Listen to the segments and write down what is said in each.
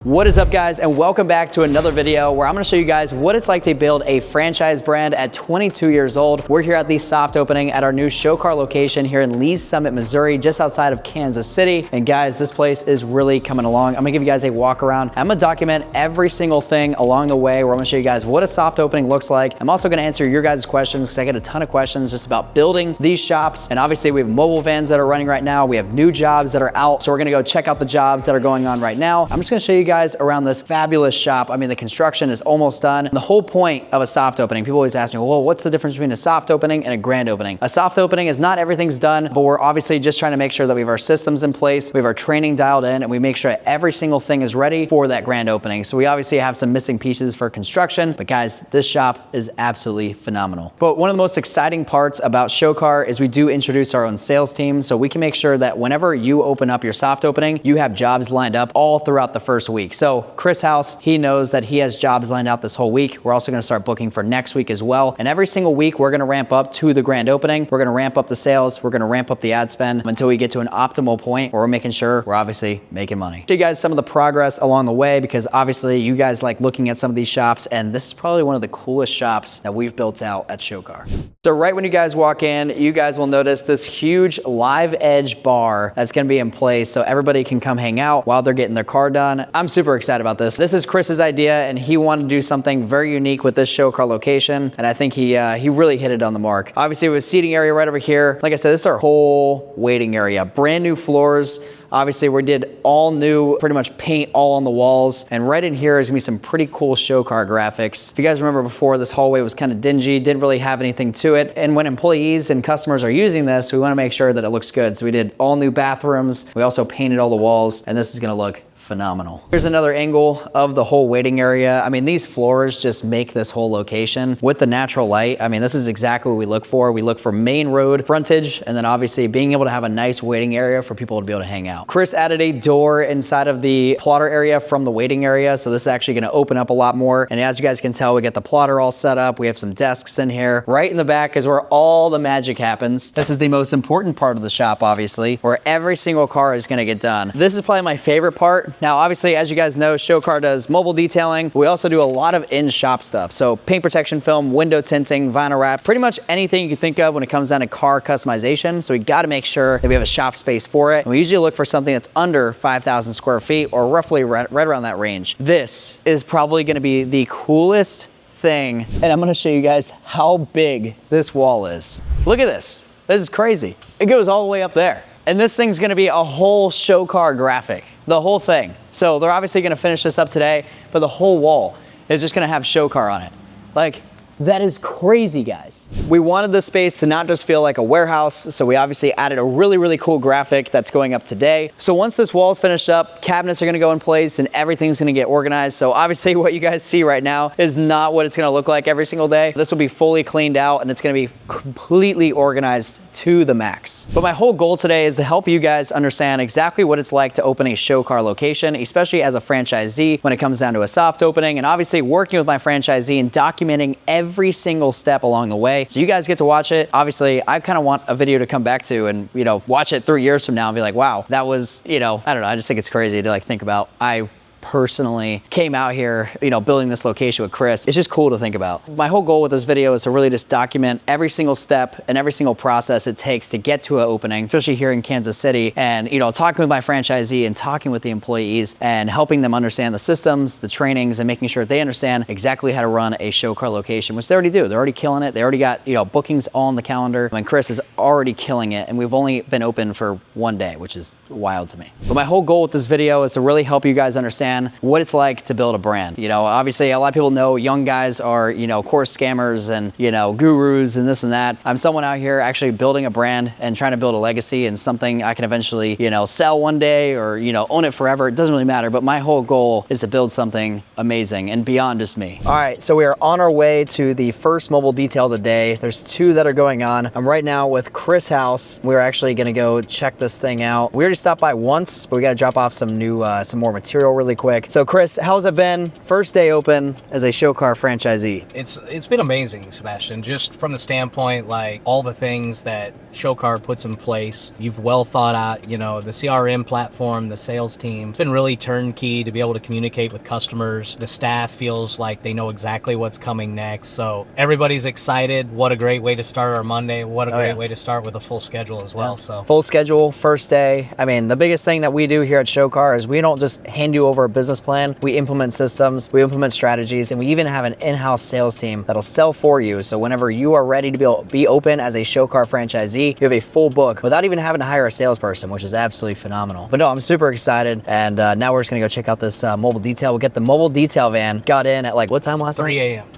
What is up, guys, and welcome back to another video where I'm going to show you guys what it's like to build a franchise brand at 22 years old. We're here at the soft opening at our new ShowCar location here in Lee's Summit, Missouri, just outside of Kansas City. And guys, this place is really coming along. I'm gonna give you guys a walk around. I'm gonna document every single thing along the way. Where I'm gonna show you guys what a soft opening looks like. I'm also gonna answer your guys' questions because I get a ton of questions just about building these shops. And obviously we have mobile vans that are running right now. We have new jobs that are out. So we're gonna go check out the jobs that are going on right now. I'm just gonna show you guys around this fabulous shop. I mean, the construction is almost done. The whole point of a soft opening, people always ask me, well, what's the difference between a soft opening and a grand opening? A soft opening is not everything's done, but we're obviously just trying to make sure that we have our systems in place, we have our training dialed in, and we make sure every single thing is ready for that grand opening. So we obviously have some missing pieces for construction, but guys, this shop is absolutely phenomenal. But one of the most exciting parts about ShowCar is we do introduce our own sales team, so we can make sure that whenever you open up your soft opening, you have jobs lined up all throughout the first week. So Chris House, he knows that he has jobs lined out this whole week. We're also gonna start booking for next week as well. And every single week, we're gonna ramp up to the grand opening. We're gonna ramp up the sales. We're gonna ramp up the ad spend until we get to an optimal point where we're making sure we're obviously making money. Show you guys some of the progress along the way, because obviously you guys like looking at some of these shops, and this is probably one of the coolest shops that we've built out at ShowCar. So right when you guys walk in, you guys will notice this huge live edge bar that's gonna be in place so everybody can come hang out while they're getting their car done. I'm super excited about this. This is Chris's idea, and he wanted to do something very unique with this ShowCar location, and I think he really hit it on the mark. Obviously, we have a seating area right over here. Like I said, this is our whole waiting area. Brand new floors. Obviously, we did all new, pretty much paint all on the walls. And right in here is gonna be some pretty cool ShowCar graphics. If you guys remember before, this hallway was kind of dingy, didn't really have anything to it. And when employees and customers are using this, we wanna make sure that it looks good. So we did all new bathrooms. We also painted all the walls, and this is gonna look phenomenal. Here's another angle of the whole waiting area. I mean, these floors just make this whole location with the natural light. I mean, this is exactly what we look for. We look for main road frontage, and then obviously being able to have a nice waiting area for people to be able to hang out. Chris added a door inside of the plotter area from the waiting area, so this is actually gonna open up a lot more. And as you guys can tell, we got the plotter all set up. We have some desks in here. Right in the back is where all the magic happens. This is the most important part of the shop, obviously, where every single car is gonna get done. This is probably my favorite part. Now, obviously, as you guys know, ShowCar does mobile detailing. We also do a lot of in-shop stuff. So paint protection film, window tinting, vinyl wrap, pretty much anything you can think of when it comes down to car customization. So we gotta make sure that we have a shop space for it. And we usually look for something that's under 5,000 square feet or roughly right around that range. This is probably gonna be the coolest thing. And I'm gonna show you guys how big this wall is. Look at this. This is crazy. It goes all the way up there. And this thing's gonna be a whole ShowCar graphic, the whole thing. So they're obviously gonna finish this up today, but the whole wall is just gonna have ShowCar on it. Like, that is crazy, guys. We wanted this space to not just feel like a warehouse, so we obviously added a really, really cool graphic that's going up today. So once this wall is finished up, cabinets are gonna go in place and everything's gonna get organized. So obviously what you guys see right now is not what it's gonna look like every single day. This will be fully cleaned out and it's gonna be completely organized to the max. But my whole goal today is to help you guys understand exactly what it's like to open a ShowCar location, especially as a franchisee when it comes down to a soft opening, and obviously working with my franchisee and documenting every single step along the way. So you guys get to watch it. Obviously, I kind of want a video to come back to and, you know, watch it 3 years from now and be like, wow, that was, you know, I don't know. I just think it's crazy to like think about. I personally came out here, you know, building this location with Chris. It's just cool to think about. My whole goal with this video is to really just document every single step and every single process it takes to get to an opening, especially here in Kansas City. And, you know, talking with my franchisee and talking with the employees and helping them understand the systems, the trainings, and making sure they understand exactly how to run a ShowCar location, which they already do. They're already killing it. They already got, you know, bookings all on the calendar. I mean, Chris is already killing it, and we've only been open for 1 day, which is wild to me. But my whole goal with this video is to really help you guys understand what it's like to build a brand. You know, obviously a lot of people know young guys are, you know, course scammers and, you know, gurus and this and that. I'm someone out here actually building a brand and trying to build a legacy and something I can eventually, you know, sell one day or, you know, own it forever. It doesn't really matter, but my whole goal is to build something amazing and beyond just me. All right, so we are on our way to the first mobile detail of the day. There's 2 that are going on. I'm right now with Chris House. We're actually gonna go check this thing out. We already stopped by once, but we gotta drop off some new, some more material really quick. So Chris, how's it been? First day open as a ShowCar franchisee. It's been amazing, Sebastian, just from the standpoint, like all the things that ShowCar puts in place. You've well thought out, the CRM platform, the sales team. It's been really turnkey to be able to communicate with customers. The staff feels like they know exactly what's coming next. So everybody's excited. What a great way to start our Monday. What a great way to start with a full schedule as well. So full schedule, first day. I mean, the biggest thing that we do here at ShowCar is we don't just hand you over a business plan. We implement systems, we implement strategies, and we even have an in-house sales team that'll sell for you. So whenever you are ready to be open as a ShowCar franchisee, you have a full book without even having to hire a salesperson, which is absolutely phenomenal. But no, I'm super excited. And now we're just gonna go check out this mobile detail. We'll get the mobile detail van. Got in at like what time last night? 3 a.m.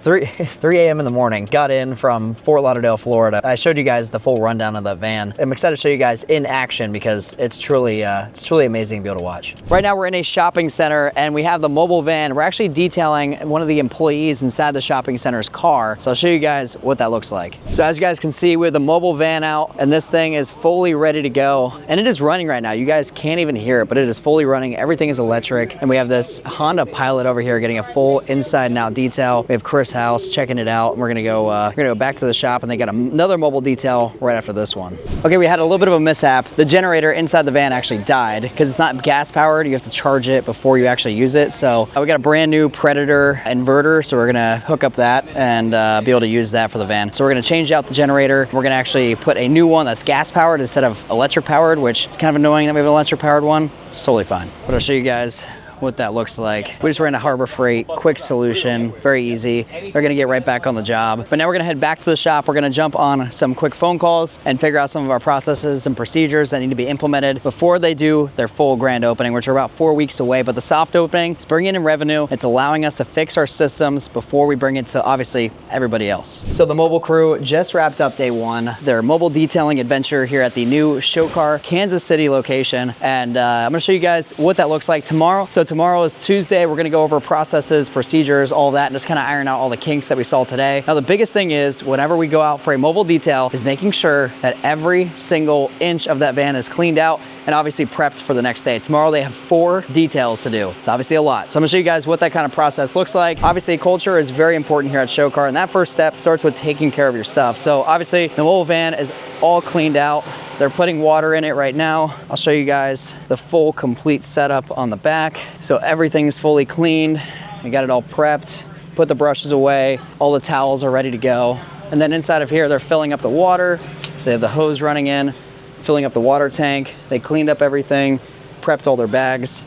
3 a.m. in the morning. Got in from Fort Lauderdale, Florida. I showed you guys the full rundown of that van. I'm excited to show you guys in action because it's truly amazing to be able to watch. Right now we're in a shopping center and we have the mobile van. We're actually detailing one of the employees inside the shopping center's car. So I'll show you guys what that looks like. So as you guys can see, we have the mobile van out and this thing is fully ready to go. And it is running right now. You guys can't even hear it, but it is fully running. Everything is electric. And we have this Honda Pilot over here getting a full inside and out detail. We have Chris House checking it out. And we're gonna go back to the shop and they got another mobile detail right after this one. Okay, we had a little bit of a mishap. The generator inside the van actually died because it's not gas powered. You have to charge it before you actually use it. So we got a brand new Predator inverter. So we're gonna hook up that and be able to use that for the van. So we're gonna change out the generator. We're gonna actually put a new one that's gas powered instead of electric powered, which is kind of annoying that we have an electric powered one. It's totally fine. But I'll show you guys what that looks like. We just ran a Harbor Freight, quick solution, very easy. They're gonna get right back on the job. But now we're gonna head back to the shop. We're gonna jump on some quick phone calls and figure out some of our processes and procedures that need to be implemented before they do their full grand opening, which are about 4 weeks away. But the soft opening, it's bringing in revenue. It's allowing us to fix our systems before we bring it to obviously everybody else. So the mobile crew just wrapped up day one, their mobile detailing adventure here at the new ShowCar Kansas City location. And I'm gonna show you guys what that looks like tomorrow. So tomorrow is Tuesday. We're gonna go over processes, procedures, all that, and just kind of iron out all the kinks that we saw today. Now, the biggest thing is whenever we go out for a mobile detail is making sure that every single inch of that van is cleaned out and obviously prepped for the next day. Tomorrow they have 4 details to do. It's obviously a lot. So I'm gonna show you guys what that kind of process looks like. Obviously culture is very important here at ShowCar, and that first step starts with taking care of your stuff. So obviously the mobile van is all cleaned out. They're putting water in it right now. I'll show you guys the full complete setup on the back. So everything's fully cleaned. We got it all prepped, put the brushes away. All the towels are ready to go. And then inside of here, they're filling up the water. So they have the hose running in, filling up the water tank. They cleaned up everything, prepped all their bags.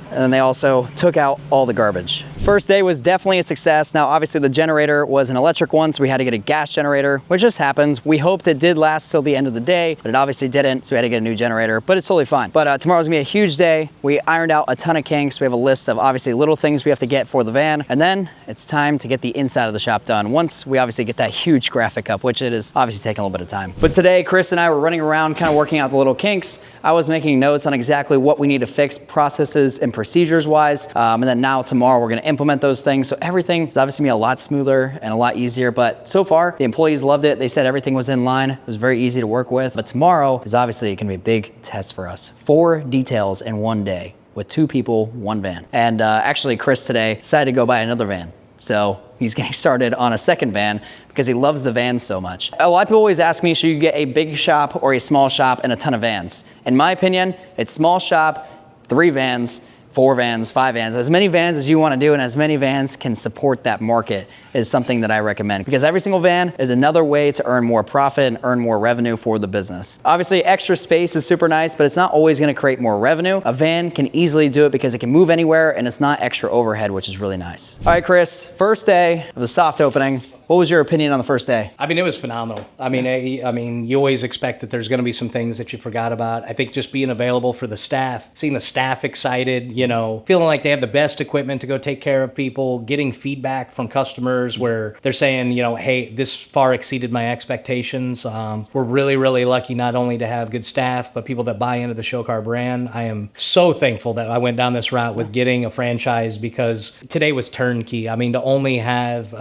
And then they also took out all the garbage. First day was definitely a success. Now, obviously the generator was an electric one, so we had to get a gas generator, which just happens. We hoped it did last till the end of the day, but it obviously didn't, so we had to get a new generator, but it's totally fine. But tomorrow's gonna be a huge day. We ironed out a ton of kinks. We have a list of obviously little things we have to get for the van, and then it's time to get the inside of the shop done. Once we obviously get that huge graphic up, which it is obviously taking a little bit of time. But today, Chris and I were running around kind of working out the little kinks. I was making notes on exactly what we need to fix processes and procedures wise. And then now tomorrow we're gonna implement those things. So everything is obviously gonna be a lot smoother and a lot easier, but so far the employees loved it. They said everything was in line. It was very easy to work with, but tomorrow is obviously gonna be a big test for us. 4 details in one day with 2 people, 1 van. And actually Chris today decided to go buy another van. So he's getting started on a second van because he loves the vans so much. A lot of people always ask me, should you get a big shop or a small shop and a ton of vans? In my opinion, it's small shop, 3 vans, 4 vans, 5 vans, as many vans as you want to do and as many vans can support that market is something that I recommend, because every single van is another way to earn more profit and earn more revenue for the business. Obviously extra space is super nice, but it's not always going to create more revenue. A van can easily do it because it can move anywhere and it's not extra overhead, which is really nice. All right, Chris, first day of the soft opening. What was your opinion on the first day? I mean, it was phenomenal. I mean, you always expect that there's going to be some things that you forgot about. I think just being available for the staff, seeing the staff excited, feeling like they have the best equipment to go take care of people, getting feedback from customers where they're saying, hey, this far exceeded my expectations. We're really, really lucky not only to have good staff, but people that buy into the ShowCar brand. I am so thankful that I went down this route with getting a franchise, because today was turnkey. I mean, to only have,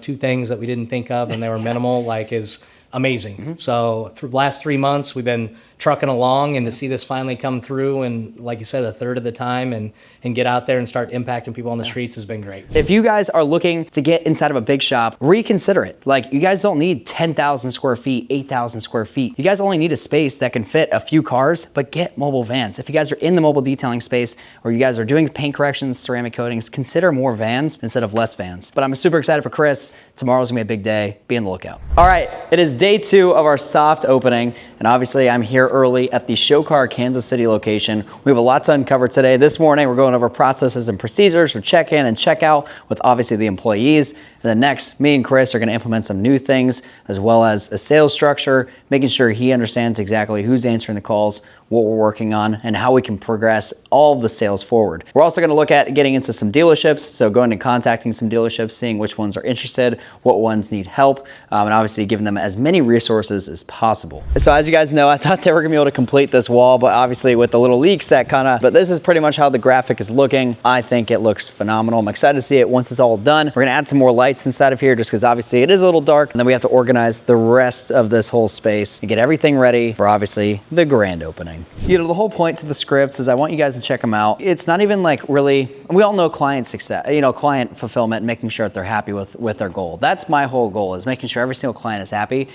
2 things that we didn't think of and they were minimal, is amazing. So through the last 3 months, we've been trucking along, and to see this finally come through, and like you said, a third of the time, and get out there and start impacting people on the streets has been great. If you guys are looking to get inside of a big shop, reconsider it. Like, you guys don't need 10,000 square feet, 8,000 square feet. You guys only need a space that can fit a few cars, but get mobile vans. If you guys are in the mobile detailing space, or you guys are doing paint corrections, ceramic coatings, consider more vans instead of less vans. But I'm super excited for Chris. Tomorrow's gonna be a big day. Be on the lookout. All right, it is day 2 of our soft opening, and obviously I'm here early at the ShowCar Kansas City location. We have a lot to uncover today. This morning, we're going over processes and procedures for check-in and check-out with obviously the employees. And then next, me and Chris are gonna implement some new things, as well as a sales structure, making sure he understands exactly who's answering the calls, what we're working on, and how we can progress all of the sales forward. We're also gonna look at getting into some dealerships, so going and contacting some dealerships, seeing which ones are interested, what ones need help, and obviously giving them as many resources as possible. So as you guys know, I thought they were gonna be able to complete this wall, but obviously with the little leaks but this is pretty much how the graphic is looking. I think it looks phenomenal. I'm excited to see it once it's all done. We're gonna add some more lights inside of here just because obviously it is a little dark, and then we have to organize the rest of this whole space and get everything ready for obviously the grand opening. You know, the whole point to the scripts is I want you guys to check them out. It's not even like really, we all know client success, you know, client fulfillment, and making sure that they're happy with their goal. That's my whole goal, is making sure every single client is happy.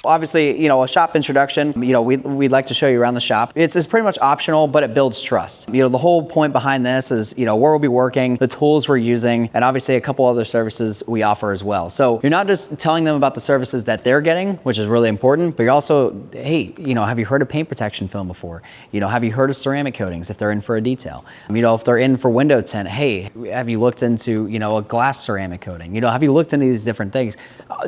Obviously, you know, a shop introduction, you know, we'd like to show you around the shop. It's pretty much optional, but it builds trust. You know, the whole point behind this is, you know, where we'll be working, the tools we're using, and obviously a couple other services we offer as well. So you're not just telling them about the services that they're getting, which is really important, but you're also, hey, you know, have you heard of paint protection film before? You know, have you heard of ceramic coatings if they're in for a detail? You know, if they're in for window tint, hey, have you looked into, you know, a glass ceramic coating? You know, have you looked into these different things?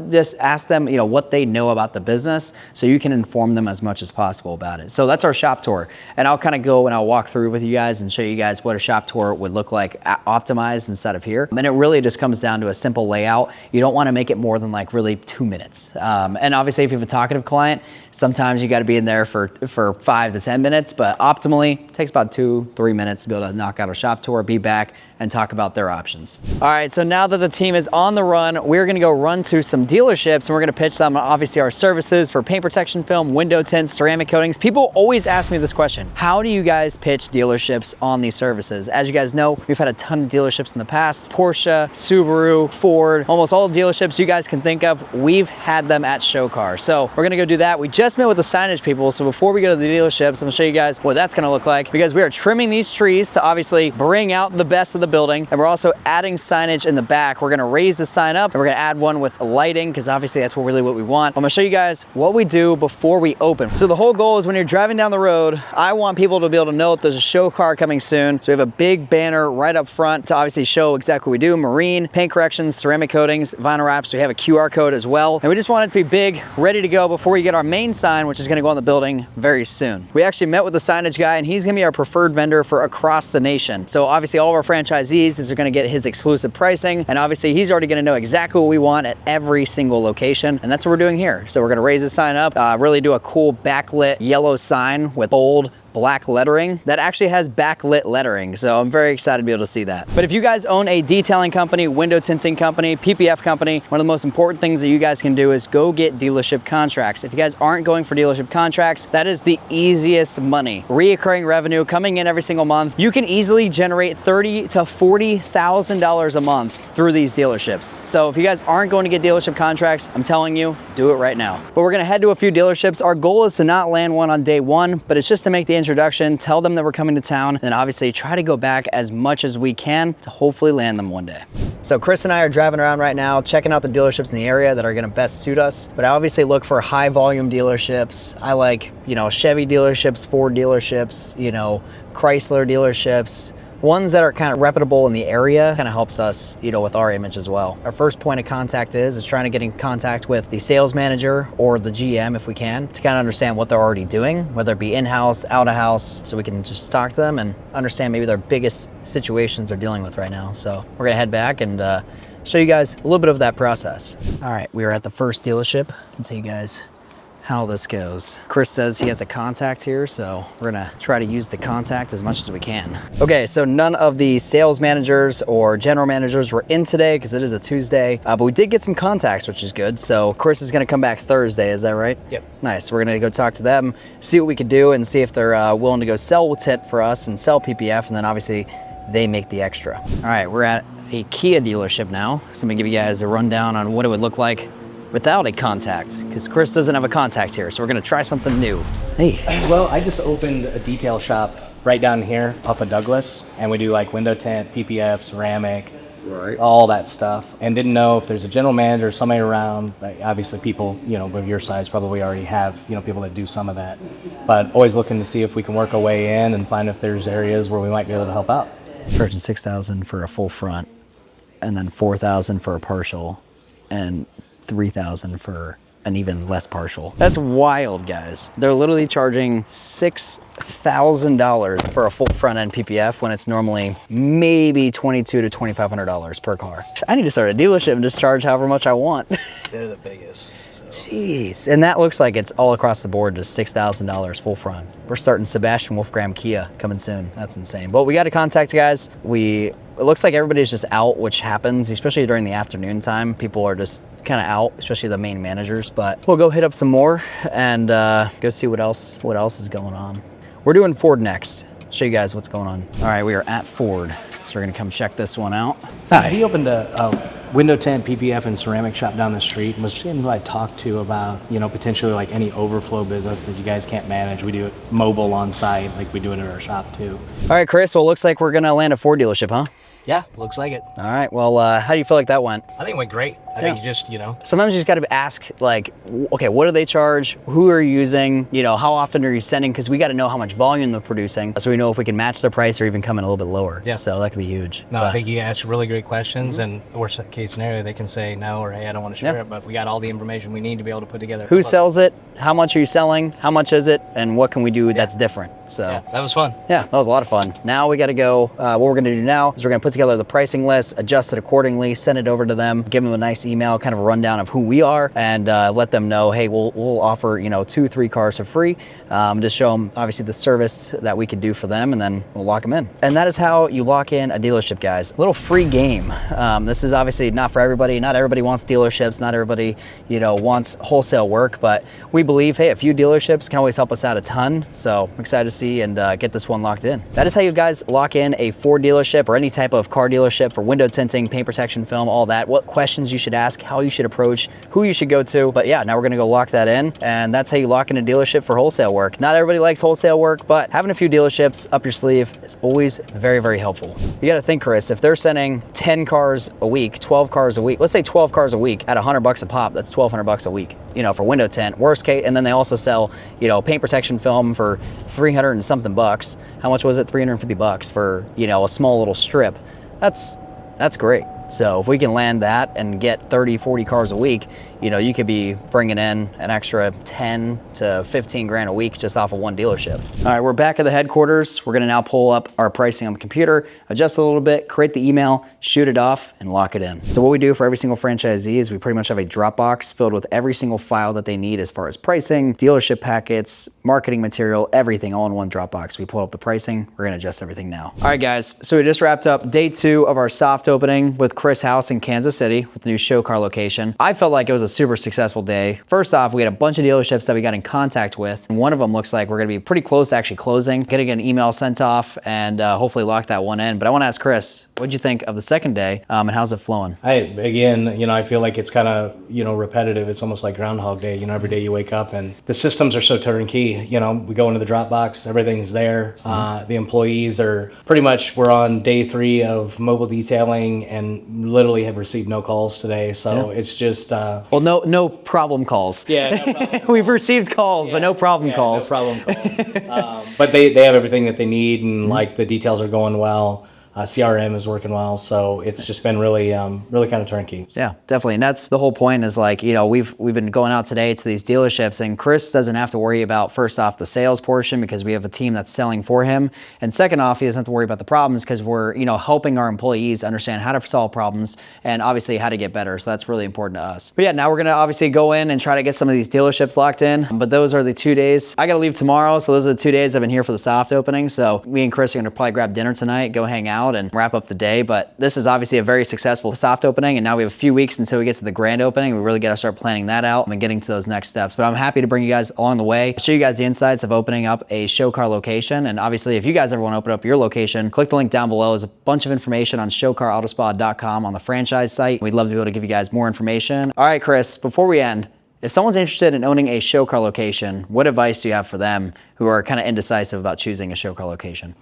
Just ask them, you know, what they know about the business, so you can inform them as much as possible about it. So that's our shop tour, and I'll kind of go and I'll walk through with you guys and show you guys what a shop tour would look like optimized instead of here. And it really just comes down to a simple layout. You don't want to make it more than like really 2 minutes. And obviously if you have a talkative client, sometimes you got to be in there for 5 to 10 minutes, but optimally it takes about 2-3 minutes to be able to knock out a shop tour, be back, and talk about their options. All right, so now that the team is on the run, we're gonna go run to some dealerships, and we're gonna pitch them obviously our services for paint protection film, window tints, ceramic coatings. People always ask me this question: how do you guys pitch dealerships on these services? As you guys know, we've had a ton of dealerships in the past: Porsche, Subaru, Ford, almost all the dealerships you guys can think of, we've had them at ShowCar. So we're gonna go do that. We just met with the Signage people, so before we go to the dealerships, I'm gonna show you guys what that's gonna look like, because we are trimming these trees to obviously bring out the best of the building, and we're also adding signage in the back. We're gonna raise the sign up, and we're gonna add one with lighting, because obviously that's really what we want. I'm gonna show you guys what we do before we open. So the whole goal is when you're driving down the road, I want people to be able to know that there's a ShowCar coming soon. So we have a big banner right up front to obviously show exactly what we do: marine, paint corrections, ceramic coatings, vinyl wraps. We have a QR code as well. And we just want it to be big, ready to go before we get our main sign, which is gonna go on the building very soon. We actually met with the signage guy, and he's gonna be our preferred vendor for across the nation. So obviously all of our franchisees are gonna get his exclusive pricing, and obviously he's already gonna know exactly what we want at every single location, and that's what we're doing here. So we're gonna raise the sign up, really do a cool backlit yellow sign with bold black lettering that actually has backlit lettering. So I'm very excited to be able to see that. But if you guys own a detailing company, window tinting company, PPF company, one of the most important things that you guys can do is go get dealership contracts. If you guys aren't going for dealership contracts, that is the easiest money. Reoccurring revenue coming in every single month. You can easily generate $30,000 to $40,000 a month through these dealerships. So if you guys aren't going to get dealership contracts, I'm telling you, do it right now. But we're gonna head to a few dealerships. Our goal is to not land one on day one, but it's just to make the introduction, tell them that we're coming to town, and then obviously try to go back as much as we can to hopefully land them one day. So Chris and I are driving around right now, checking out the dealerships in the area that are gonna best suit us. But I obviously look for high volume dealerships. I like, you know, Chevy dealerships, Ford dealerships, you know, Chrysler dealerships. Ones that are kind of reputable in the area kind of helps us, you know, with our image as well. Our first point of contact is trying to get in contact with the sales manager or the GM if we can, to kind of understand what they're already doing, whether it be in-house, out-of-house, so we can just talk to them and understand maybe their biggest situations they're dealing with right now. So we're gonna head back and show you guys a little bit of that process. All right, we are at the first dealership. I can tell you guys how this goes. Chris says he has a contact here, so we're gonna try to use the contact as much as we can. Okay, so none of the sales managers or general managers were in today because it is a Tuesday, but we did get some contacts, which is good. So Chris is gonna come back Thursday, is that right? Yep. Nice, we're gonna go talk to them, see what we can do, and see if they're willing to go sell tint for us and sell PPF, and then obviously they make the extra. All right, we're at a Kia dealership now. So I'm gonna give you guys a rundown on what it would look like without a contact, because Chris doesn't have a contact here, so we're gonna try something new. Hey. Well, I just opened a detail shop right down here off of Douglas, and we do like window tint, PPF, ceramic, Right. all that stuff, and didn't know if there's a general manager, somebody around. Like, obviously people, you know, of your size probably already have, you know, people that do some of that, but always looking to see if we can work our way in and find if there's areas where we might be able to help out. Charging $6,000 for a full front, and then $4,000 for a partial, and $3,000 for an even less partial. That's wild, guys. They're literally charging $6,000 for a full front end PPF when it's normally maybe $2,200 to $2,500 per car. I need to start a dealership and just charge however much I want. They're the biggest. Jeez, and that looks like it's all across the board, just $6,000 full front. We're starting Sebastian Wolfgram Kia coming soon. That's insane. But we got to contact guys. It looks like everybody's just out, which happens, especially during the afternoon time. People are just kind of out, especially the main managers. But we'll go hit up some more and go see what else is going on. We're doing Ford next. Show you guys what's going on. All right, we are at Ford, so we're gonna come check this one out. Hi. He opened a window tint, PPF, and ceramic shop down the street, and was seeing who I talked to about, you know, potentially like any overflow business that you guys can't manage. We do it mobile on site, like we do it at our shop too. All right, Chris. Well, it looks like we're gonna land a Ford dealership, huh? Yeah, looks like it. All right. Well, how do you feel like that went? I think it went great. I think you just, you know. Sometimes you just got to ask, like, okay, what do they charge? Who are you using? You know, how often are you sending? Because we got to know how much volume they're producing, so we know if we can match their price or even come in a little bit lower. Yeah. So that could be huge. No, I think you asked really great questions, and worst case scenario, they can say no or hey, I don't want to share it. But we got all the information we need to be able to put together. Who sells it? How much are you selling? How much is it? And what can we do that's different? So yeah, that was fun. Yeah, that was a lot of fun. Now we got to go. What we're going to do now is we're going to put together the pricing list, adjust it accordingly, send it over to them, give them a nice email, kind of a rundown of who we are, and let them know, hey, we'll offer 2-3 cars for free. Just show them obviously the service that we could do for them, and then we'll lock them in. And that is how you lock in a dealership, guys. A little free game. This is obviously not for everybody. Not everybody wants dealerships. Not everybody wants wholesale work, but we believe, hey, a few dealerships can always help us out a ton. So I'm excited to see and get this one locked in. That is how you guys lock in a Ford dealership or any type of car dealership for window tinting, paint protection film, all that. What questions you should ask, how you should approach, who you should go to. But yeah, now we're gonna go lock that in, and that's how you lock in a dealership for wholesale work. Not everybody likes wholesale work, but having a few dealerships up your sleeve is always very, very helpful. You gotta think, Chris, if they're sending 10 cars a week, 12 cars a week, let's say 12 cars a week at $100 a pop, that's $1,200 a week, for window tint, worst case. And then they also sell, paint protection film for 300 and something bucks. How much was it? $350 for, a small little strip. That's great. So if we can land that and get 30, 40 cars a week, you could be bringing in an extra 10 to 15 grand a week just off of one dealership. All right, we're back at the headquarters. We're gonna now pull up our pricing on the computer, adjust it a little bit, create the email, shoot it off, and lock it in. So what we do for every single franchisee is we pretty much have a Dropbox filled with every single file that they need as far as pricing, dealership packets, marketing material, everything all in one Dropbox. We pull up the pricing, we're gonna adjust everything now. All right, guys, so we just wrapped up day 2 of our soft opening with Chris House in Kansas City with the new ShowCar location. I felt like it was a super successful day. First off, we had a bunch of dealerships that we got in contact with, and one of them looks like we're gonna be pretty close to actually closing, getting an email sent off, and hopefully lock that one in. But I wanna ask Chris, what'd you think of the second day, and how's it flowing? I feel like it's kind of, repetitive. It's almost like Groundhog Day. Every day you wake up and the systems are so turnkey. We go into the Dropbox, everything's there. The employees are pretty much, we're on day 3 of mobile detailing and literally have received no calls today. So it's just... well, no problem calls. Yeah, no problem. We've received calls, but no problem calls. No problem calls. But they have everything that they need, and like the details are going well. CRM is working well. So it's just been really, really kind of turnkey. Yeah, definitely. And that's the whole point is like, you know, we've been going out today to these dealerships, and Chris doesn't have to worry about, first off, the sales portion because we have a team that's selling for him. And second off, he doesn't have to worry about the problems because we're, you know, helping our employees understand how to solve problems and obviously how to get better. So that's really important to us. But yeah, now we're going to obviously go in and try to get some of these dealerships locked in. But those are the 2 days. I got to leave tomorrow. So those are the 2 days I've been here for the soft opening. So me and Chris are going to probably grab dinner tonight, go hang out and wrap up the day. But this is obviously a very successful soft opening, and now we have a few weeks until we get to the grand opening. We really got to start planning that out and getting to those next steps. But I'm happy to bring you guys along the way, show you guys the insights of opening up a ShowCar location. And obviously, if you guys ever want to open up your location, click the link down below. There's a bunch of information on ShowCarAutospa.com on the franchise site. We'd love to be able to give you guys more information. All right, Chris, before we end, if someone's interested in owning a ShowCar location, what advice do you have for them who are kind of indecisive about choosing a ShowCar location?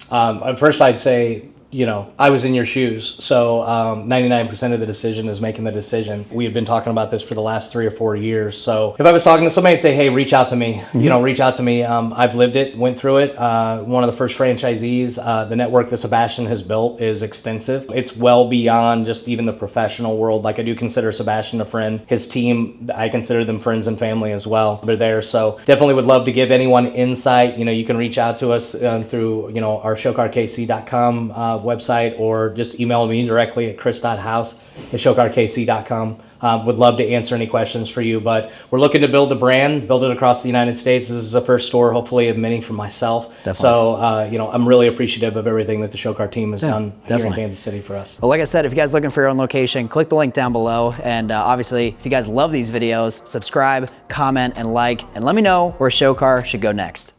First, I'd say, you know, I was in your shoes. So 99% of the decision is making the decision. We have been talking about this for the last 3 or 4 years. So if I was talking to somebody and say, hey, reach out to me, you know, reach out to me. I've lived it, went through it. One of the first franchisees, the network that Sebastian has built is extensive. It's well beyond just even the professional world. Like, I do consider Sebastian a friend. His team, I consider them friends and family as well. They're there. So definitely would love to give anyone insight. You know, you can reach out to us through, you know, our ShowCarKC.com website, or just email me directly at chris.house@showcarkc.com. Would love to answer any questions for you, but we're looking to build the brand, build it across the United States. This is the first store, hopefully, of many for myself. Definitely. So, you know, I'm really appreciative of everything that the ShowCar team has done here in Kansas City for us. Well, like I said, if you guys are looking for your own location, click the link down below. And obviously, if you guys love these videos, subscribe, comment, and like, and let me know where ShowCar should go next.